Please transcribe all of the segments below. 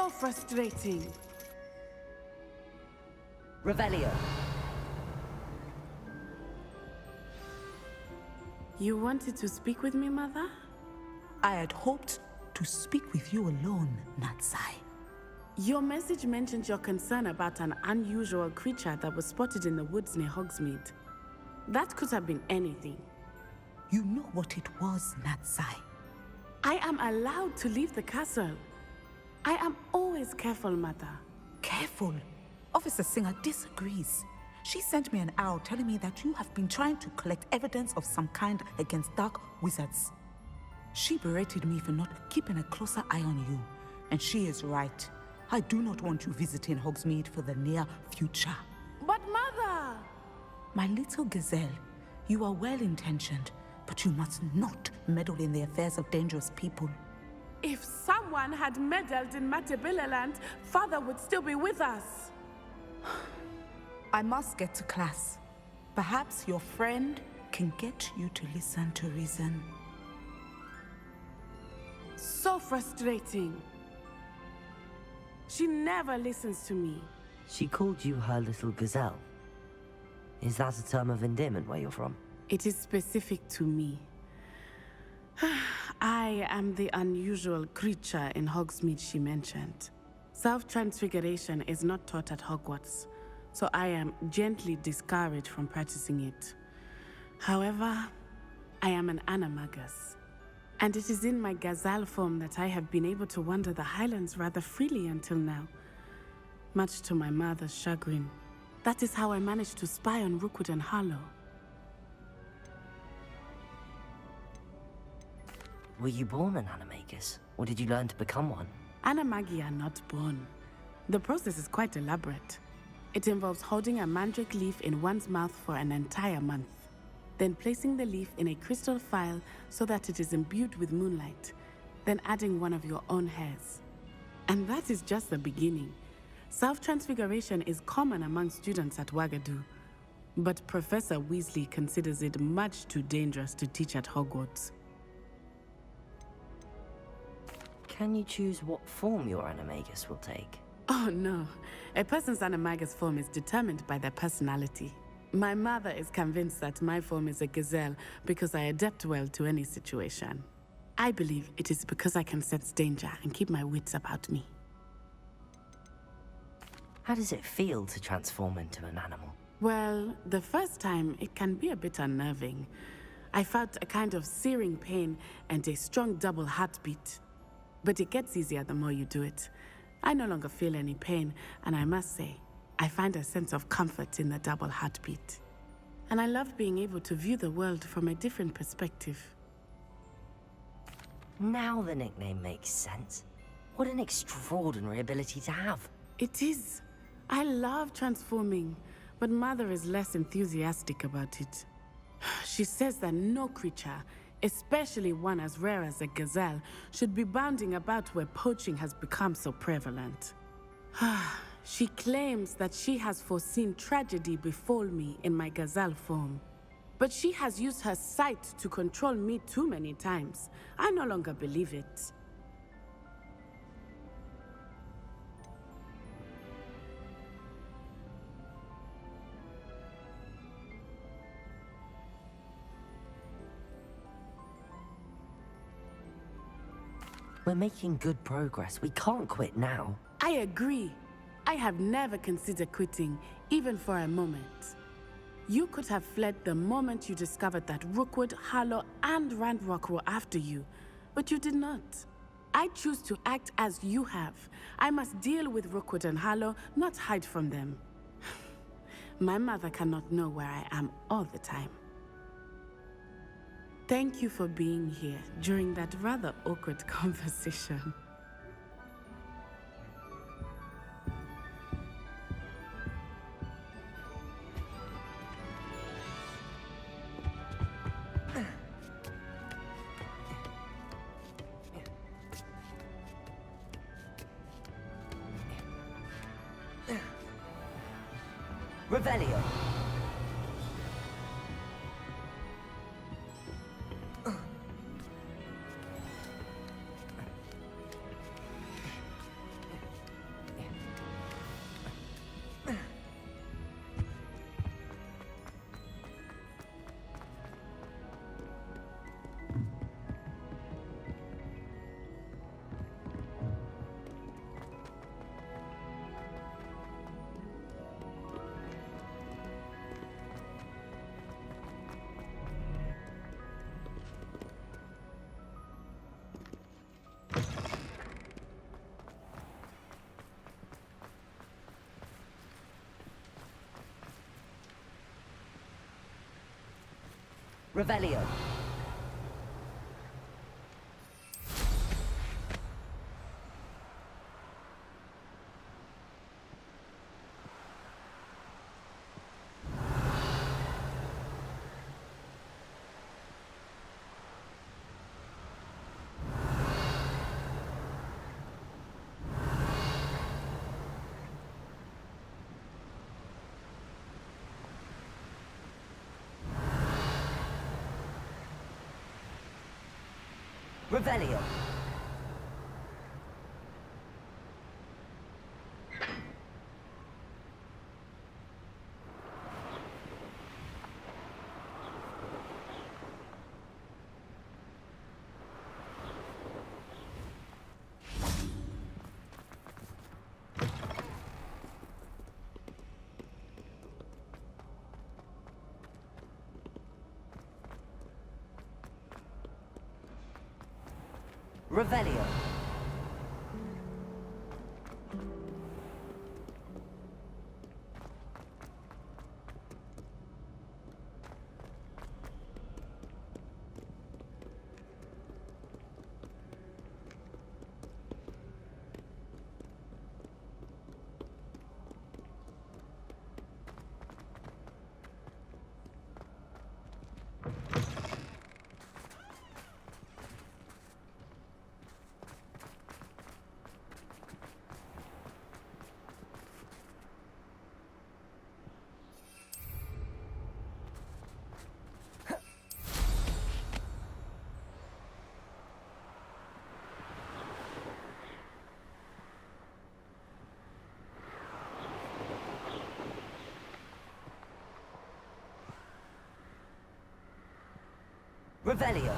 So frustrating. Revelio. You wanted to speak with me, Mother? I had hoped to speak with you alone, Natsai. Your message mentioned your concern about an unusual creature that was spotted in the woods near Hogsmeade. That could have been anything. You know what it was, Natsai. I am allowed to leave the castle. I am always careful, Mother. Careful. Officer Singer disagrees. She sent me an owl telling me that you have been trying to collect evidence of some kind against dark wizards. She berated me for not keeping a closer eye on you, and she is right. I do not want you visiting Hogsmeade for the near future. But Mother! My little gazelle, you are well-intentioned, but you must not meddle in the affairs of dangerous people. If someone had meddled in Matabeleland, Father would still be with us. I must get to class. Perhaps your friend can get you to listen to reason. So frustrating. She never listens to me. She called you her little gazelle. Is that a term of endearment where you're from? It is specific to me. I am the unusual creature in Hogsmeade she mentioned. Self-transfiguration is not taught at Hogwarts, so I am gently discouraged from practicing it. However, I am an animagus, and it is in my gazelle form that I have been able to wander the highlands rather freely until now, much to my mother's chagrin. That is how I managed to spy on Rookwood and Harlow. Were you born an animagus, or did you learn to become one? Animagi are not born. The process is quite elaborate. It involves holding a mandrake leaf in one's mouth for an entire month, then placing the leaf in a crystal phial so that it is imbued with moonlight, then adding one of your own hairs. And that is just the beginning. Self-transfiguration is common among students at Wagadu, but Professor Weasley considers it much too dangerous to teach at Hogwarts. Can you choose what form your animagus will take? Oh no, a person's animagus form is determined by their personality. My mother is convinced that my form is a gazelle because I adapt well to any situation. I believe it is because I can sense danger and keep my wits about me. How does it feel to transform into an animal? Well, the first time it can be a bit unnerving. I felt a kind of searing pain and a strong double heartbeat. But it gets easier the more you do it. I no longer feel any pain, and I must say, I find a sense of comfort in the double heartbeat. And I love being able to view the world from a different perspective. Now the nickname makes sense. What an extraordinary ability to have. It is. I love transforming, but Mother is less enthusiastic about it. She says that no creature, especially one as rare as a gazelle, should be bounding about where poaching has become so prevalent. She claims that she has foreseen tragedy befall me in my gazelle form. But she has used her sight to control me too many times. I no longer believe it. We're making good progress. We can't quit now. I agree. I have never considered quitting, even for a moment. You could have fled the moment you discovered that Rookwood, Harlow, and Ranrock were after you, but you did not. I choose to act as you have. I must deal with Rookwood and Harlow, not hide from them. My mother cannot know where I am all the time. Thank you for being here during that rather awkward conversation. Revelio. Revelio. Revelio. Revelio. Revelio.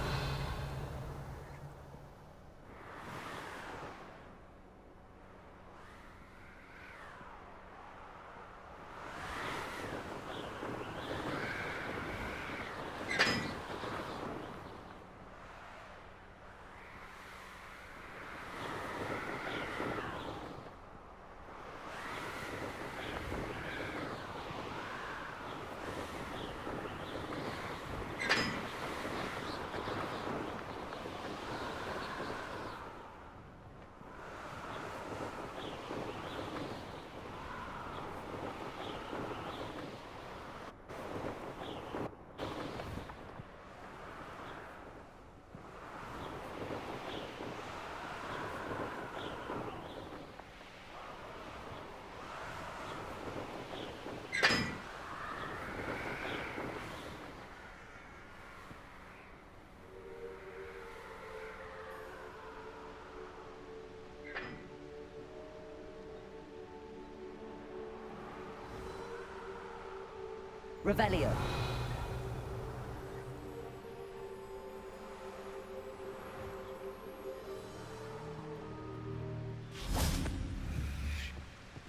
Revelio.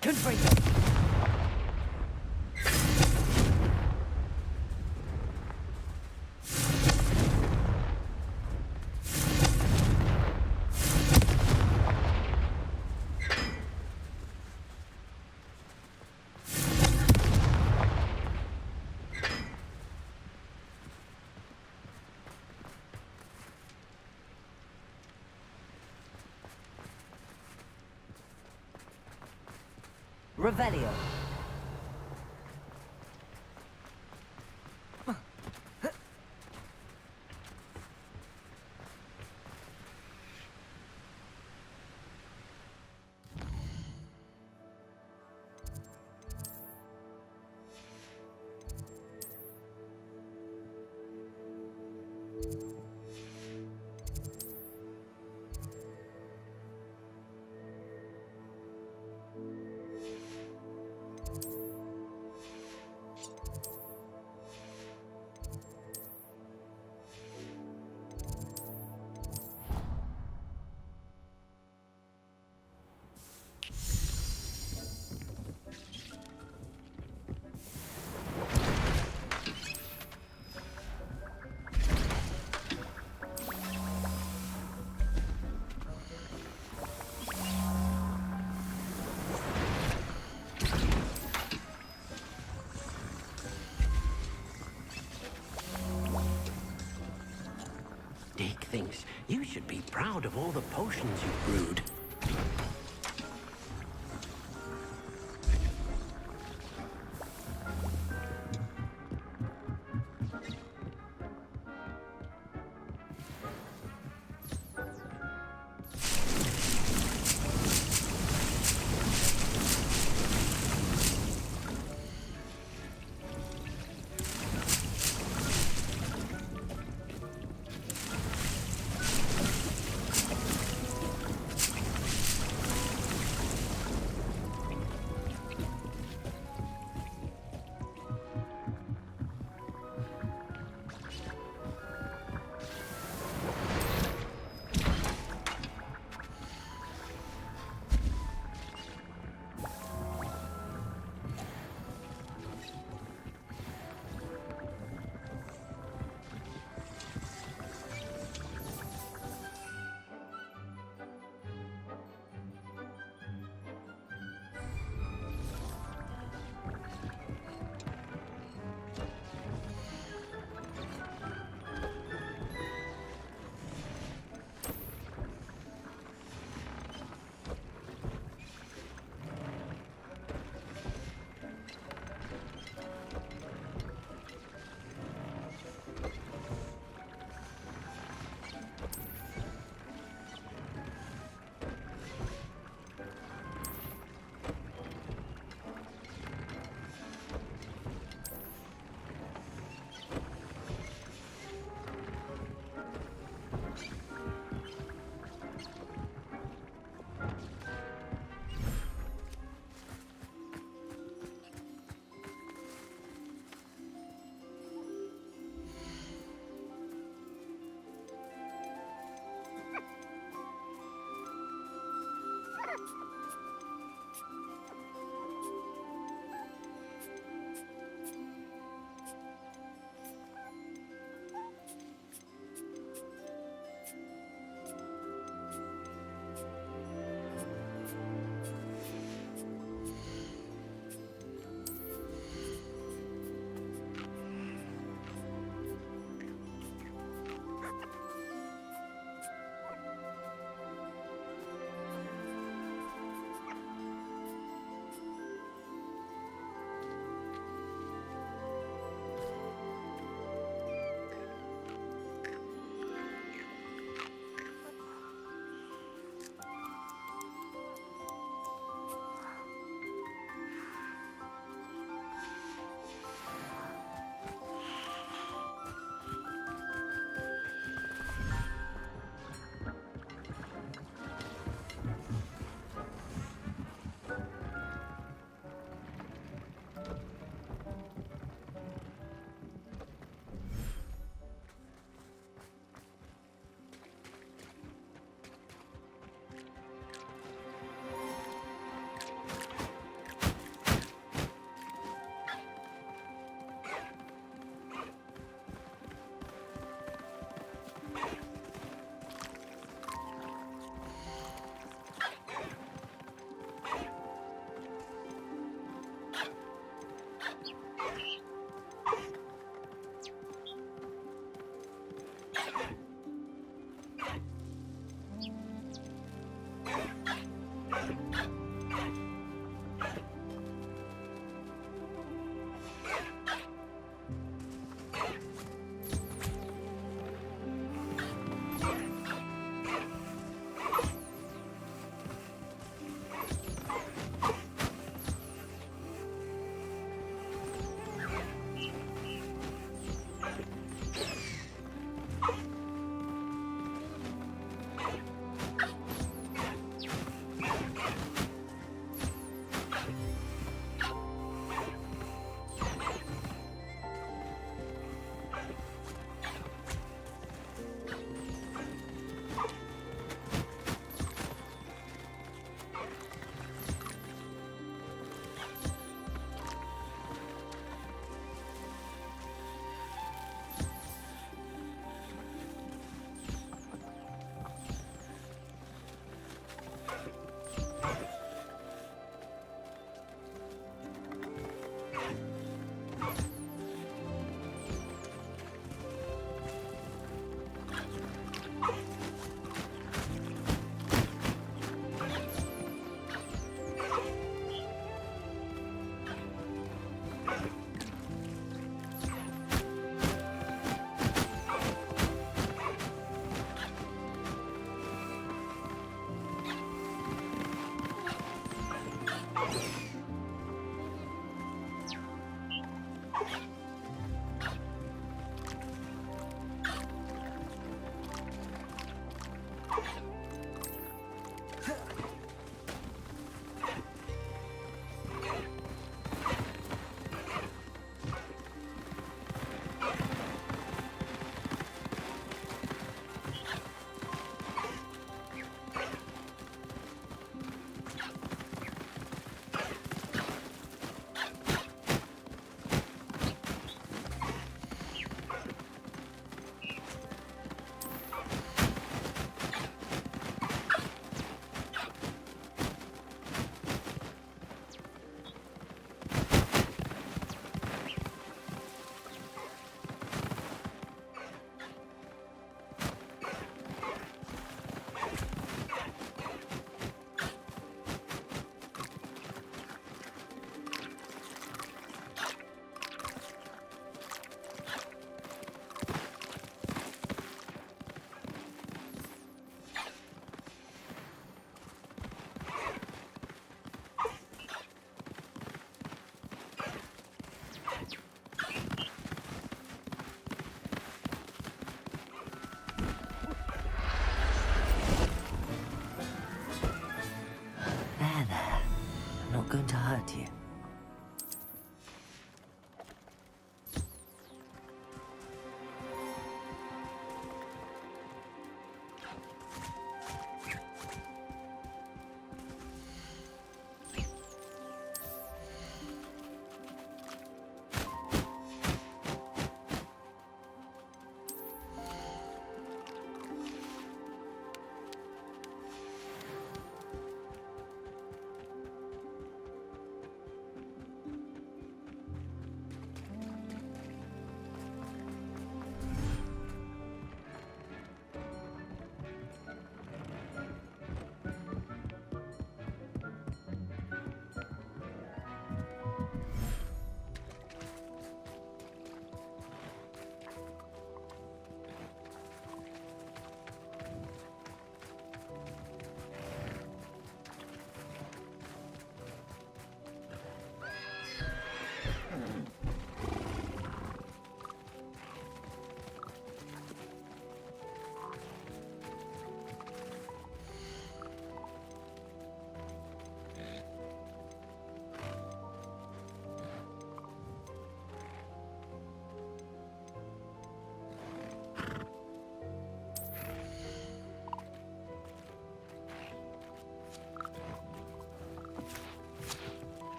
Confringo. Revelio. Dick thinks you should be proud of all the potions you've brewed.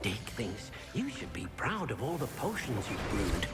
dig things. You should be proud of all the potions you've brewed.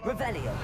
Revelio.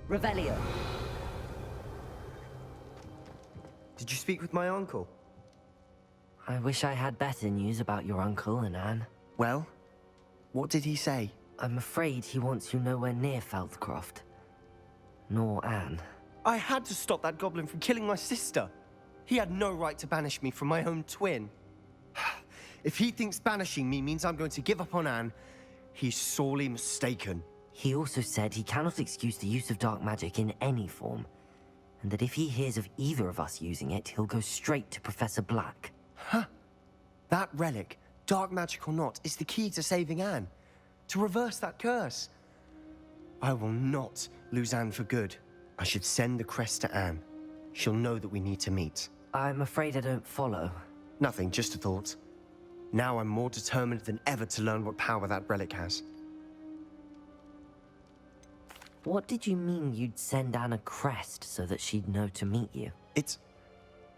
Revelio. Did you speak with my uncle? I wish I had better news about your uncle and Anne. Well, what did he say? I'm afraid he wants you nowhere near Feldcroft. Nor Anne. I had to stop that goblin from killing my sister. He had no right to banish me from my own twin. If he thinks banishing me means I'm going to give up on Anne, he's sorely mistaken. He also said he cannot excuse the use of dark magic in any form, and that if he hears of either of us using it, he'll go straight to Professor Black. Huh. That relic, dark magic or not, is the key to saving Anne. To reverse that curse. I will not lose Anne for good. I should send the crest to Anne. She'll know that we need to meet. I'm afraid I don't follow. Nothing, just a thought. Now I'm more determined than ever to learn what power that relic has. What did you mean you'd send Anne a crest so that she'd know to meet you?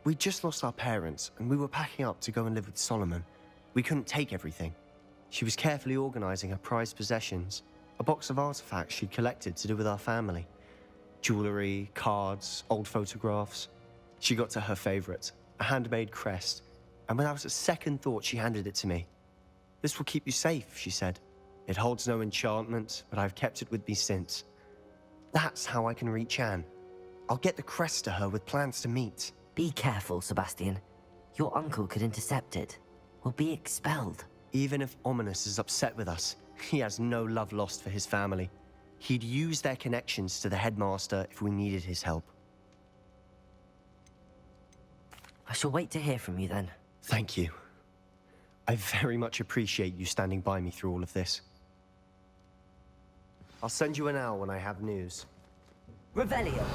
We just lost our parents, and we were packing up to go and live with Solomon. We couldn't take everything. She was carefully organizing her prized possessions, a box of artifacts she'd collected to do with our family. Jewelry, cards, old photographs. She got to her favorite, a handmade crest, and without a second thought, she handed it to me. "This will keep you safe," she said. "It holds no enchantment, but I've kept it with me since. That's how I can reach Anne. I'll get the crest to her with plans to meet." Be careful, Sebastian. Your uncle could intercept it. We'll be expelled. Even if Ominous is upset with us, he has no love lost for his family. He'd use their connections to the headmaster if we needed his help. I shall wait to hear from you then. Thank you. I very much appreciate you standing by me through all of this. I'll send you an owl when I have news. Revelio.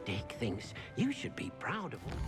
Dick thinks you should be proud of all.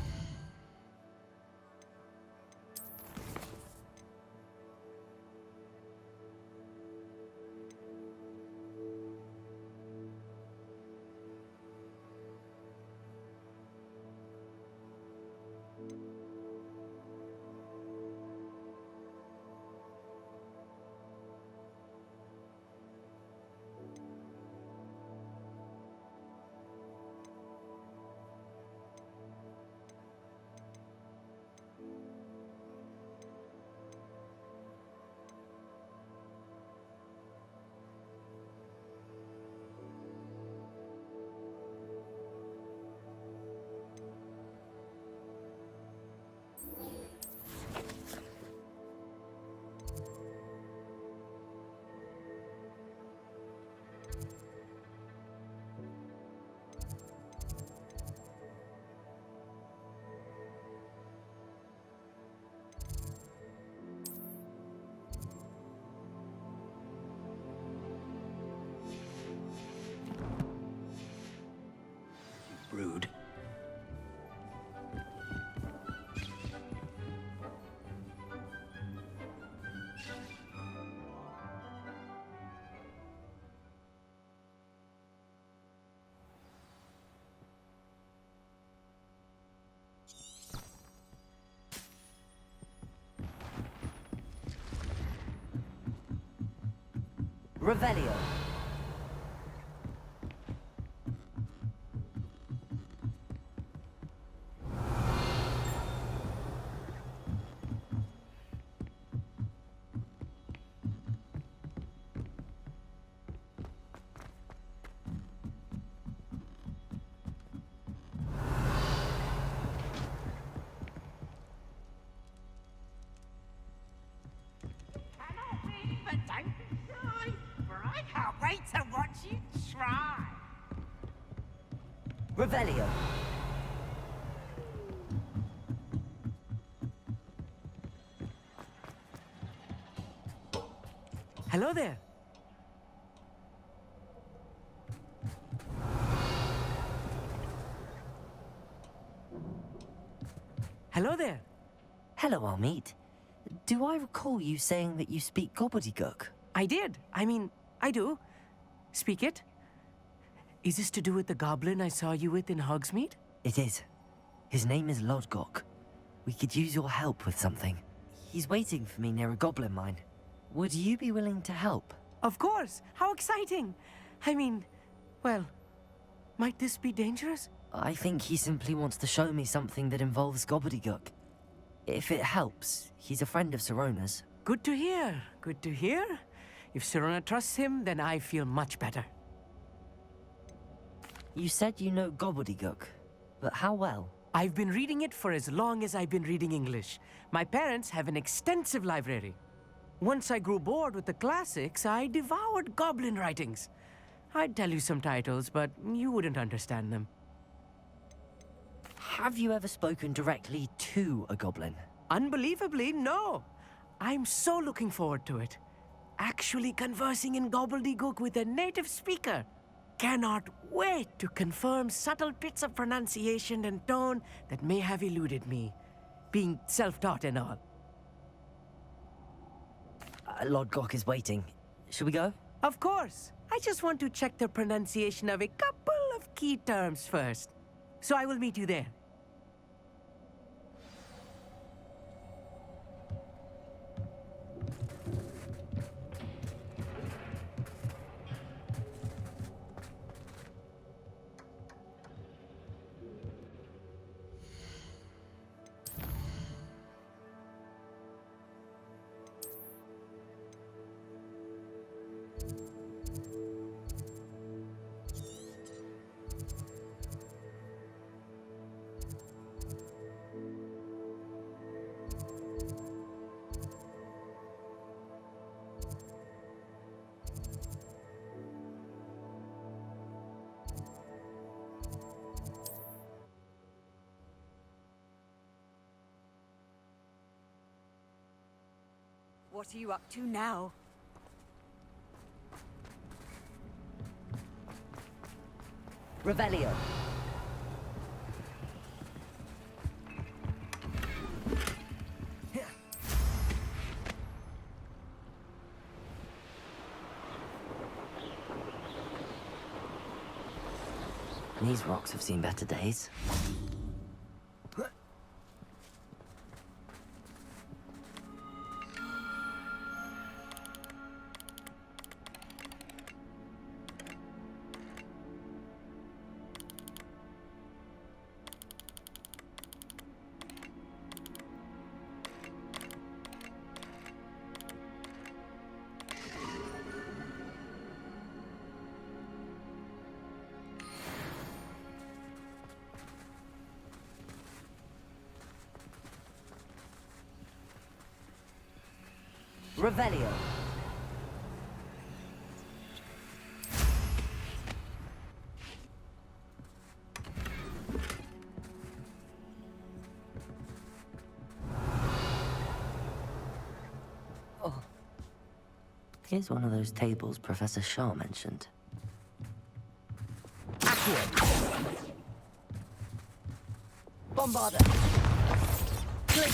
Rude. Revelio. Cannot be, but don't be shy, for I can't wait to watch you try. Revelio. Hello there. Hello there. Hello, Armeet. Do I recall you saying that you speak gobbledygook? I did. I do. Speak it. Is this to do with the goblin I saw you with in Hogsmeade? It is. His name is Lodgok. We could use your help with something. He's waiting for me near a goblin mine. Would you be willing to help? Of course. How exciting. Well, might this be dangerous? I think he simply wants to show me something that involves gobbledygook. If it helps, he's a friend of Sirona's. Good to hear. Good to hear. If Sirona trusts him, then I feel much better. You said you know gobbledygook, but how well? I've been reading it for as long as I've been reading English. My parents have an extensive library. Once I grew bored with the classics, I devoured goblin writings. I'd tell you some titles, but you wouldn't understand them. Have you ever spoken directly to a goblin? Unbelievably, no. I'm so looking forward to it. Actually conversing in gobbledygook with a native speaker. Cannot wait to confirm subtle bits of pronunciation and tone that may have eluded me, being self-taught and all. Lord Gok is waiting. Should we go? Of course. I just want to check the pronunciation of a couple of key terms first. So I will meet you there. What are you up to now? Revelio. These rocks have seen better days. Revelio. Oh. Here's one of those tables Professor Shaw mentioned. Accio. Bombarda. Click.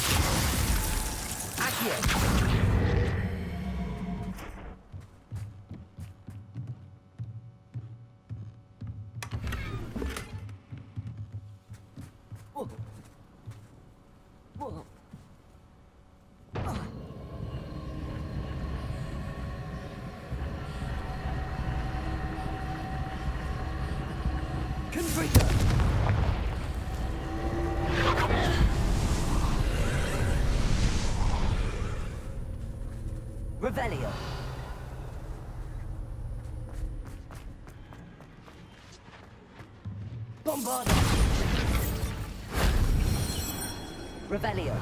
Accio. Revelio. Bombarda. Revelio.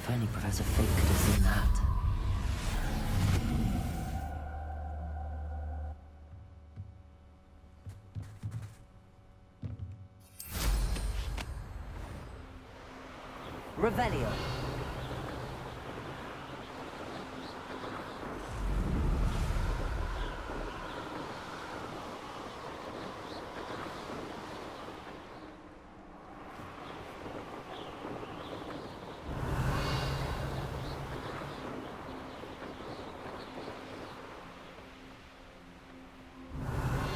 If only Professor Fig could have seen that. Revelio.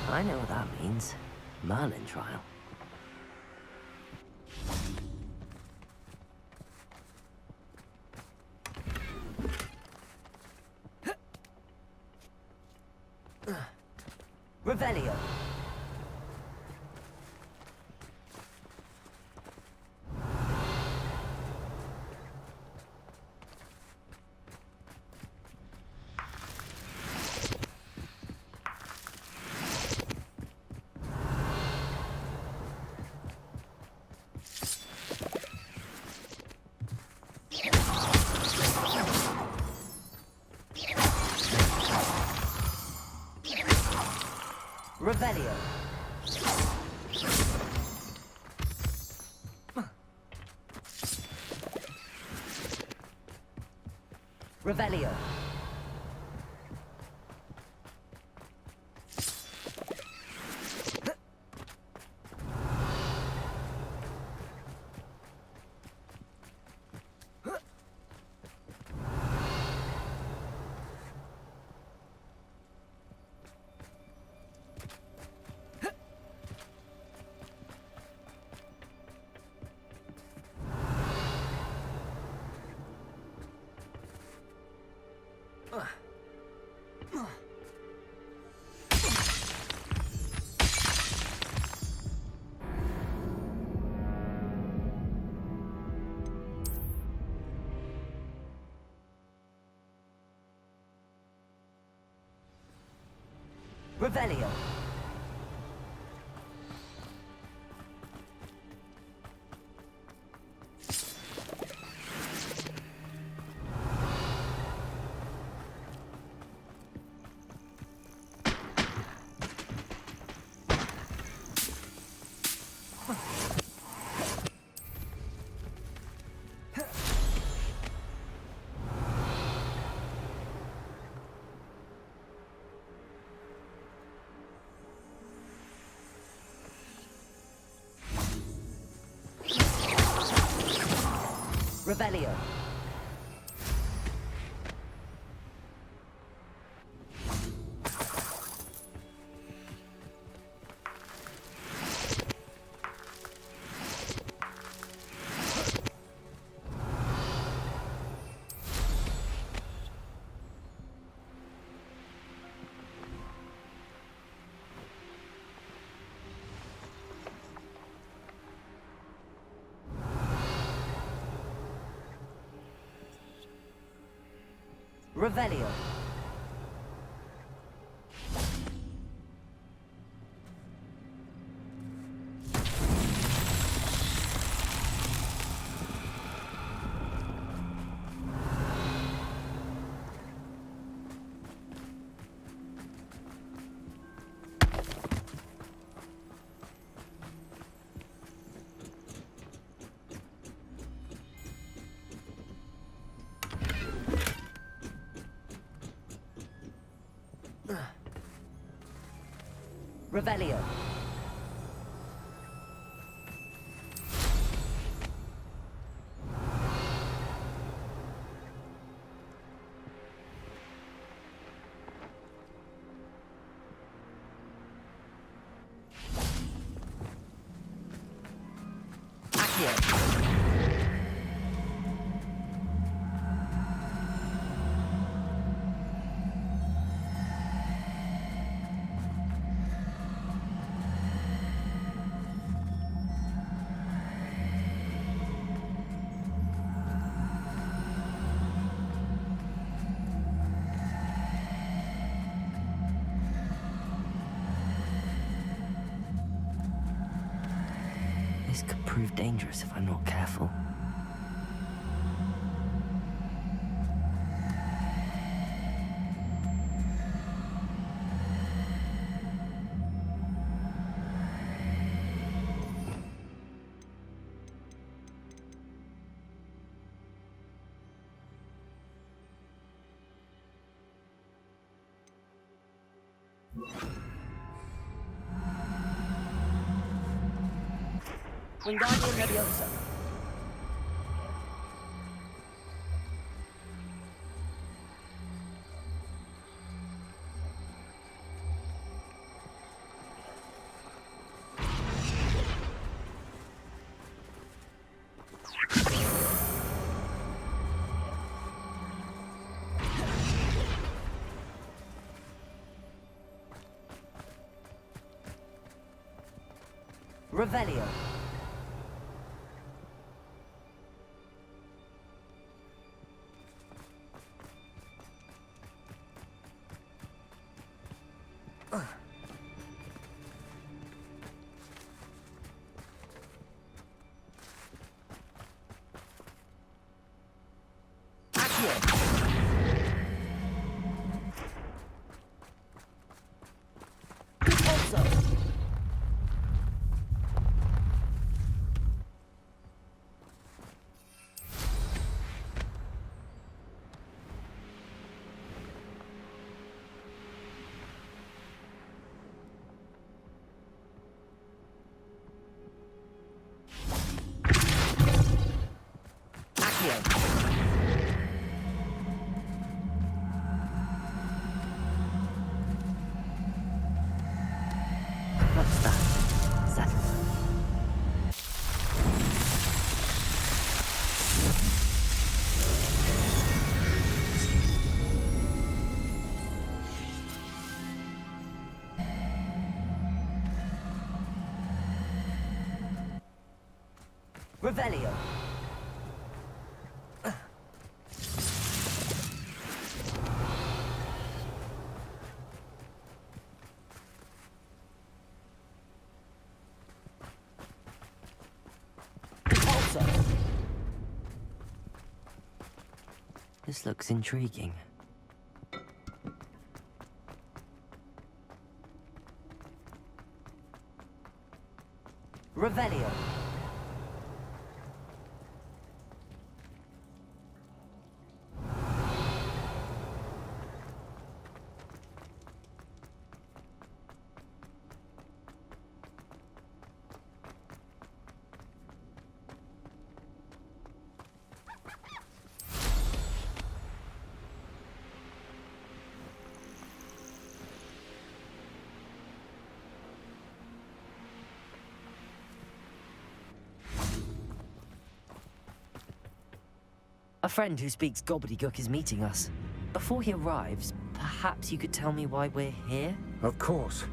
I know what that means. Merlin trial. Revelio. Revelio. Revelio. Revelio. Revelio. Revelio. Revelio. Accio. This could prove dangerous if I'm not careful. Wingardium Leviosa. Revelio. Accio. Revelio. This looks intriguing. Revelio. A friend who speaks gobbledygook is meeting us. Before he arrives, perhaps you could tell me why we're here? Of course.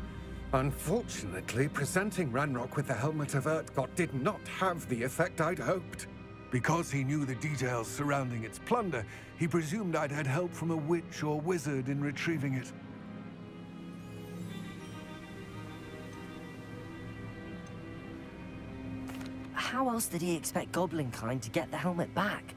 Unfortunately, presenting Ranrock with the Helmet of Urtkot did not have the effect I'd hoped. Because he knew the details surrounding its plunder, he presumed I'd had help from a witch or wizard in retrieving it. How else did he expect Goblinkind to get the helmet back?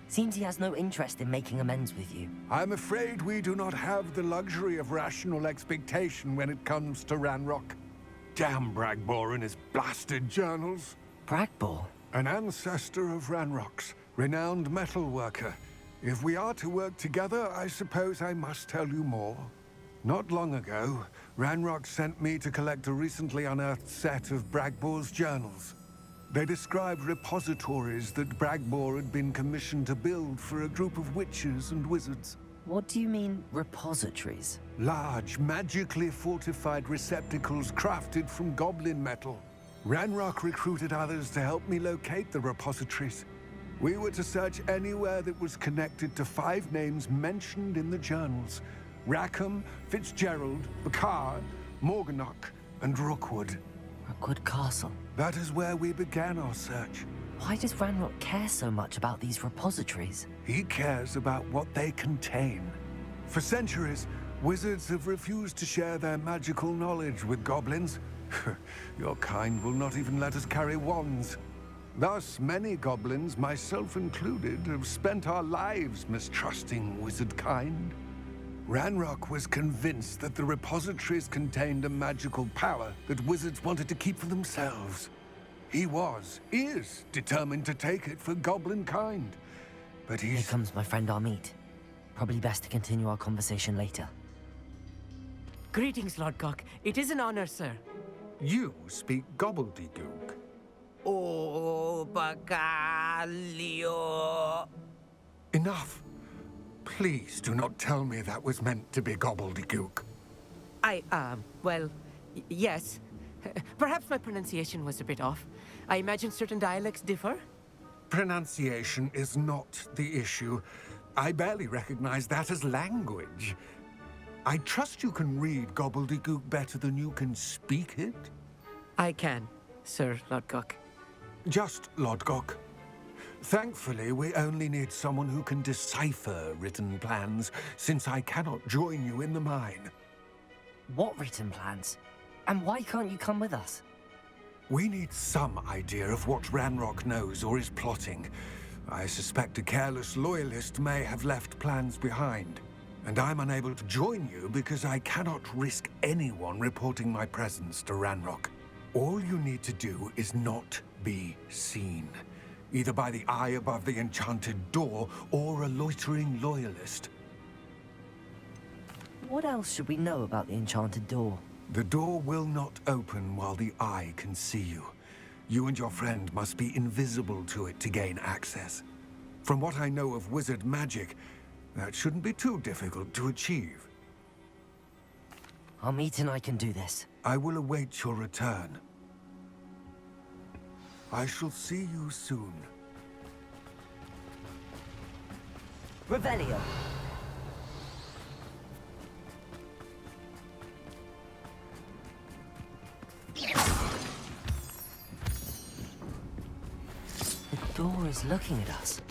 Seems he has no interest in making amends with you. I'm afraid we do not have the luxury of rational expectation when it comes to Ranrock. Damn Bragbor and his blasted journals. Bragbor? An ancestor of Ranrock's, renowned metal worker. If we are to work together, I suppose I must tell you more. Not long ago, Ranrock sent me to collect a recently unearthed set of Bragbor's journals. They described repositories that Bragbor had been commissioned to build for a group of witches and wizards. What do you mean, repositories? Large, magically fortified receptacles crafted from goblin metal. Ranrock recruited others to help me locate the repositories. We were to search anywhere that was connected to 5 names mentioned in the journals: Rackham, Fitzgerald, Bakar, Morganach, and Rookwood. Rookwood Castle. That is where we began our search. Why does Ranrock care so much about these repositories? He cares about what they contain. For centuries, wizards have refused to share their magical knowledge with goblins. Your kind will not even let us carry wands. Thus, many goblins, myself included, have spent our lives mistrusting wizard kind. Ranrock was convinced that the repositories contained a magical power that wizards wanted to keep for themselves. He is determined to take it for goblin kind. But Here comes my friend Amit. Probably best to continue our conversation later. Greetings, Lord Cock. It is an honor, sir. You speak gobbledygook. Oh, Bacalio. Enough. Please do not tell me that was meant to be gobbledygook. Well, yes. Perhaps my pronunciation was a bit off. I imagine certain dialects differ. Pronunciation is not the issue. I barely recognize that as language. I trust you can read gobbledygook better than you can speak it? I can, Sir Lodgok. Just Lodgok. Thankfully, we only need someone who can decipher written plans, since I cannot join you in the mine. What written plans? And why can't you come with us? We need some idea of what Ranrock knows or is plotting. I suspect a careless loyalist may have left plans behind. And I'm unable to join you because I cannot risk anyone reporting my presence to Ranrock. All you need to do is not be seen. Either by the eye above the enchanted door, or a loitering loyalist. What else should we know about the enchanted door? The door will not open while the eye can see you. You and your friend must be invisible to it to gain access. From what I know of wizard magic, that shouldn't be too difficult to achieve. Amit and I can do this. I will await your return. I shall see you soon. Revelio. door is looking at us.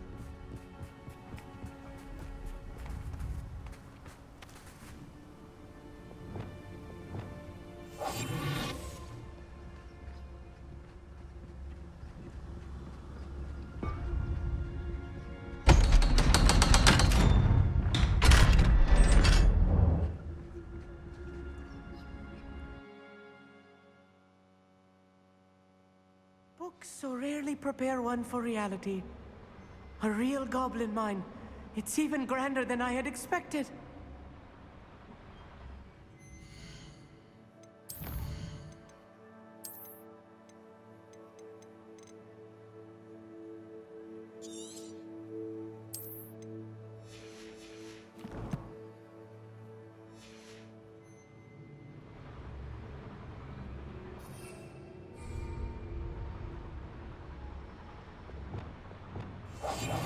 Books so rarely prepare one for reality. A real goblin mine. It's even grander than I had expected.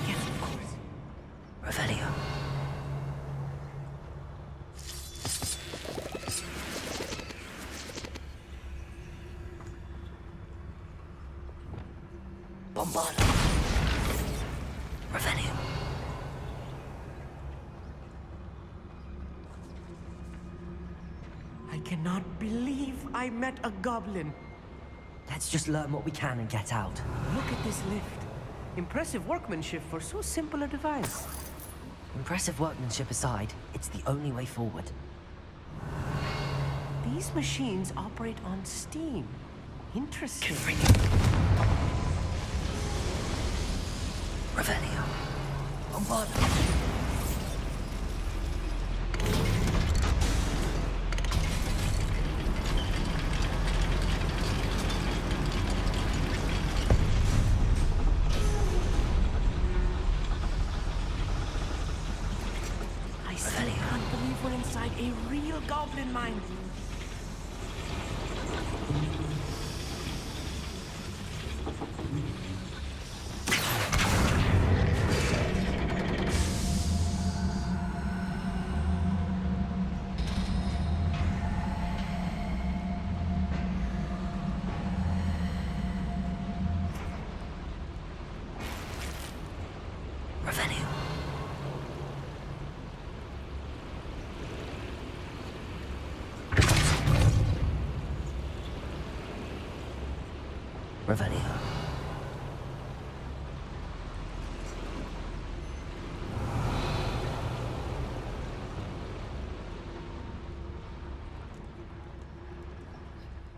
Yes, of course. Revelio. Bombardo. Revelio. I cannot believe I met a goblin. Let's just learn what we can and get out. Look at this lift. Impressive workmanship for so simple a device. Impressive workmanship aside, it's the only way forward. These machines operate on steam. Interesting. Revelio. Bombardo. I still can't believe we're inside a real goblin mine. Revelio. Revelio.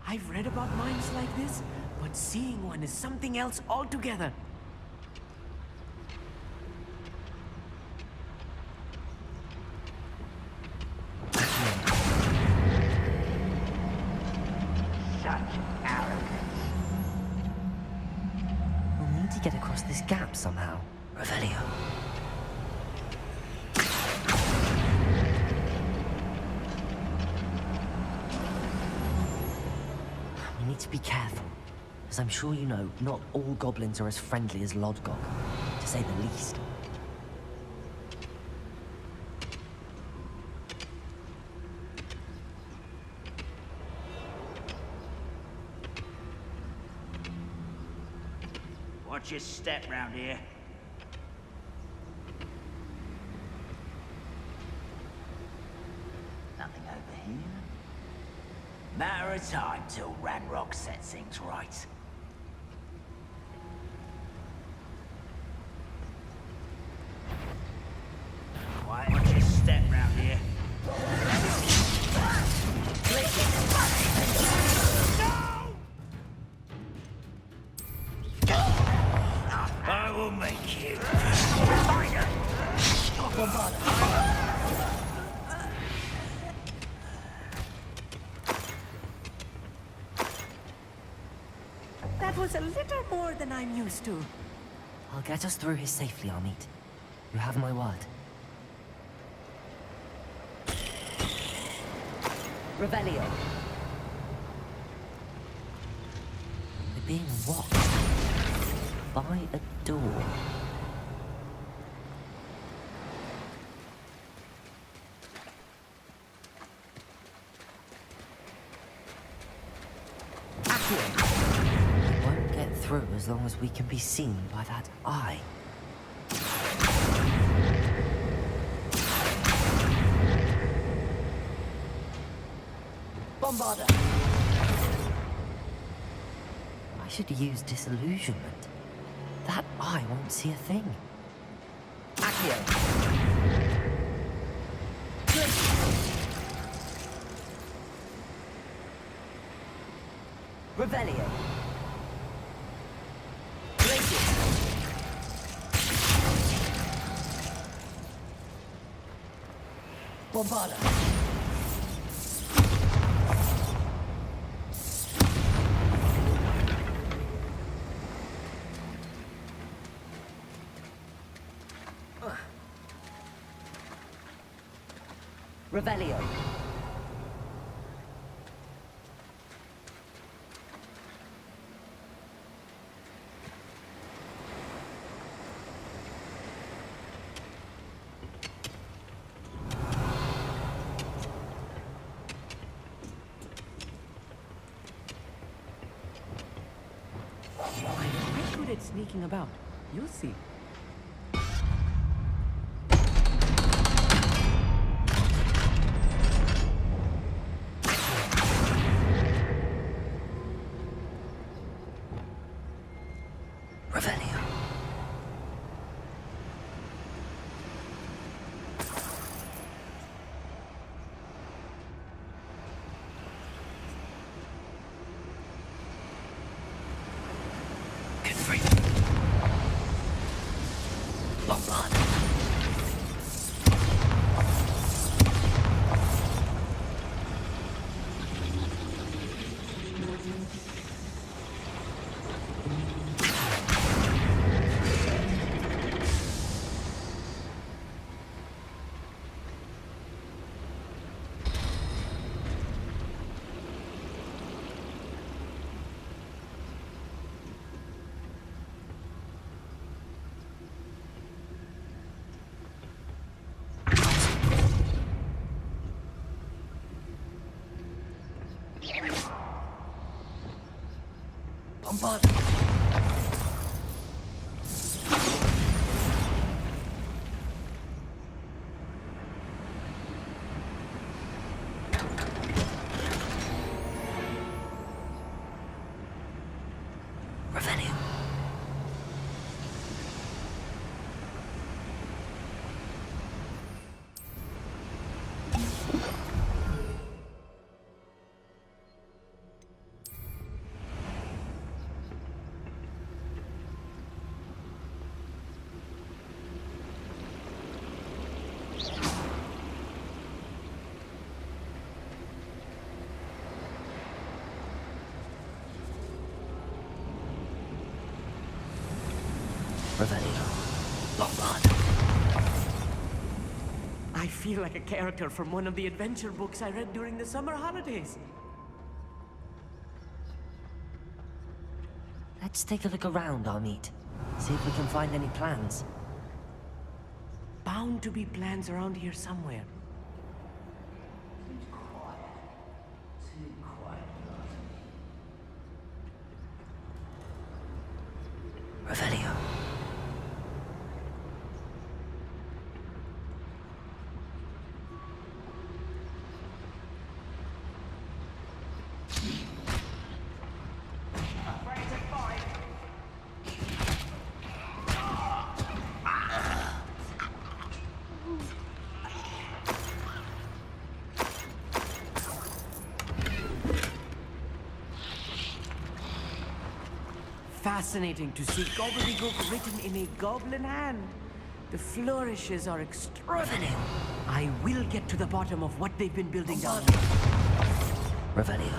I've read about mines like this, but seeing one is something else altogether. Such arrogance. We'll need to get across this gap somehow. Revelio. We need to be careful. As I'm sure you know, not all goblins are as friendly as Lodgok, to say the least. Watch your step round here. Nothing over here. Matter of time till Ranrock sets things right. Quiet. Watch your step round here. I will make you. That was a little more than I'm used to. I'll get us through here safely, Amit. You have my word. Revelio. We're being watched by a door. We won't get through through as long as we can be seen by that eye. Bombarder. I should use disillusionment. That eye won't see a thing. Accio. Revelio. Bombarder. Revelio. I'm good at sneaking about. You'll see. Revelio. Good for you. Bombard. Bombard. Revelio. Revelio. Bombard. I feel like a character from one of the adventure books I read during the summer holidays. Let's take a look around, Amit. See if we can find any plans. Bound to be plans around here somewhere. Revelio. Fascinating to see gobbledygook written in a goblin hand. The flourishes are extraordinary. I will get to the bottom of what they've been building down here. Revelio.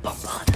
Bombard.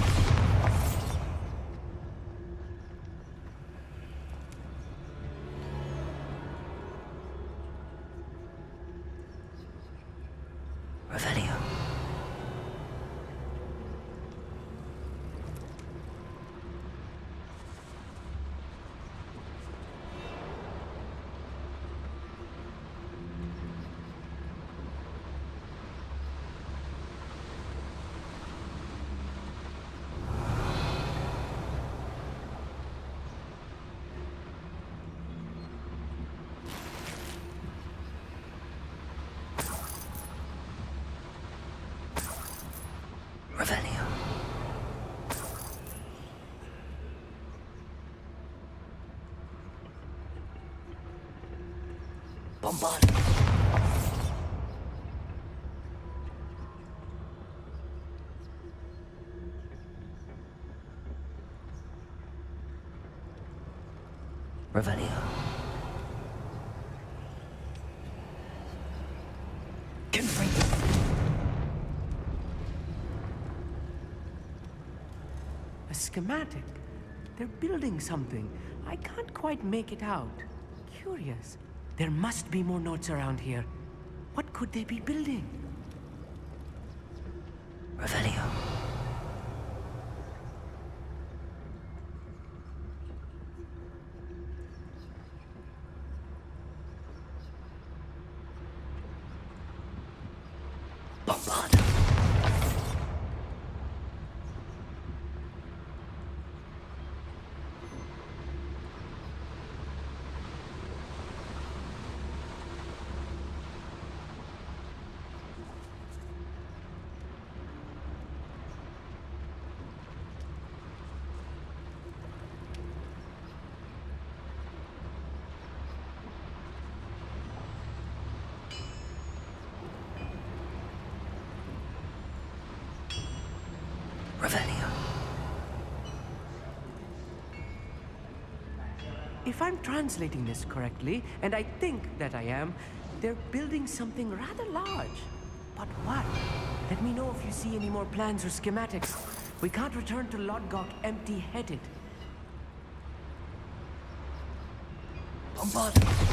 Revelio. Bombard. Revelio. Confront. A schematic. They're building something. I can't quite make it out. Curious. There must be more notes around here. What could they be building? Revelio. Bombard. Revelio. If I'm translating this correctly, and I think that I am, they're building something rather large. But what? Let me know if you see any more plans or schematics. We can't return to Lodgok empty-headed. Bombard.